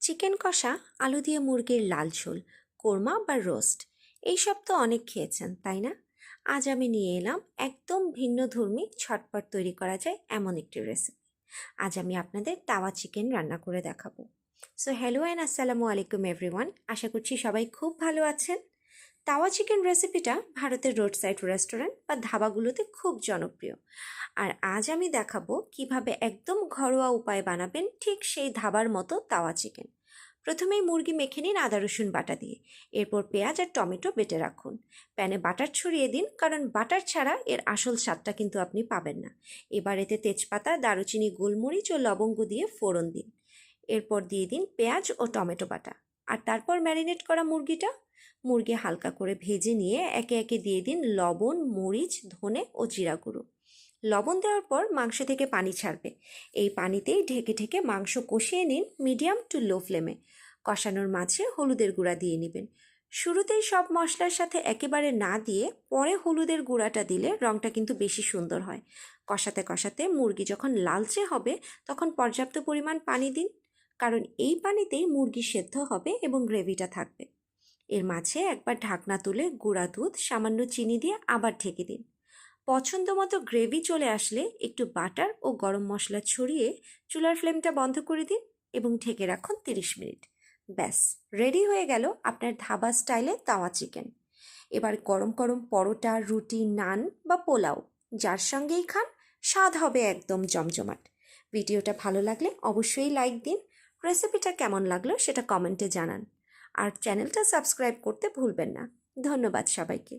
Chicken কষা, আলু দিয়ে মুরগির লাল ঝোল, কোরমা বা রোস্ট, এইসব তো অনেক খেয়েছেন তাই না? আজ আমি নিয়ে এলাম একদম ভিন্নধর্মী, ছটপট তৈরি করা যায় এমন একটি রেসিপি। আজ আমি আপনাদের তাওয়া চিকেন রান্না করে দেখাবো। সো হ্যালো অ্যান্ড আসসালামু আলাইকুম এভরিওয়ান, আশা করছি সবাই খুব ভালো আছেন। তাওয়া চিকেন রেসিপিটা ভারতের রোড সাইড রেস্টুরেন্ট বা ধাবাগুলোতে খুব জনপ্রিয়। আর আজ আমি দেখাবো কিভাবে একদম ঘরোয়া উপায়ে বানাবেন ঠিক সেই ধাবার মতো তাওয়া চিকেন। প্রথমেই মুরগি মেখে নিন আদা রসুন বাটা দিয়ে। এরপর পেঁয়াজ আর টমেটো বেটে রাখুন। প্যানে বাটার ছড়িয়ে দিন, কারণ বাটার ছাড়া এর আসল স্বাদটা কিন্তু আপনি পাবেন না। এবার এতে তেজপাতা, দারুচিনি, গোলমরিচ ও লবঙ্গ দিয়ে ফোড়ন দিন। এরপর দিয়ে দিন পেঁয়াজ ও টমেটো বাটা। আর তারপর ম্যারিনেট করা মুরগি হালকা করে ভেজে নিয়ে একে একে দিয়ে দিন লবণ, মরিচ, ধনে ও জিরা গুঁড়ো। লবণ দেওয়ার পর মাংস থেকে পানি ছাড়বে। এই পানিতেই ঢেকে ঢেকে মাংস কষিয়ে নিন মিডিয়াম টু লো ফ্লেমে। কষানোর মাঝে হলুদের গুঁড়া দিয়ে নেবেন। শুরুতেই সব মশলার সাথে একেবারে না দিয়ে পরে হলুদের গুঁড়াটা দিলে রঙটা কিন্তু বেশি সুন্দর হয়। কষাতে কষাতে মুরগি যখন লালচে হবে তখন পর্যাপ্ত পরিমাণ পানি দিন, কারণ এই পানিতেই মুরগি সেদ্ধ হবে এবং গ্রেভিটা থাকবে। এর মাঝে একবার ঢাকনা তুলে গুঁড়া দুধ, সামান্য চিনি দিয়ে আবার ঢেকে দিন। পছন্দ মতো গ্রেভি চলে আসলে একটু বাটার ও গরম মশলা ছড়িয়ে চুলার ফ্লেমটা বন্ধ করে দিন এবং ঢেকে রাখুন 30 মিনিট। ব্যাস, রেডি হয়ে গেল আপনার ধাবা স্টাইলে তাওয়া চিকেন। এবার গরম গরম পরোটা, রুটি, নান বা পোলাও, যার সঙ্গেই খান, স্বাদ হবে একদম জমজমাট। ভিডিওটা ভালো লাগলে অবশ্যই লাইক দিন। রেসিপিটা কেমন লাগলো সেটা কমেন্টে জানান। আর চ্যানেলটা সাবস্ক্রাইব করতে ভুলবেন না। ধন্যবাদ সবাইকে।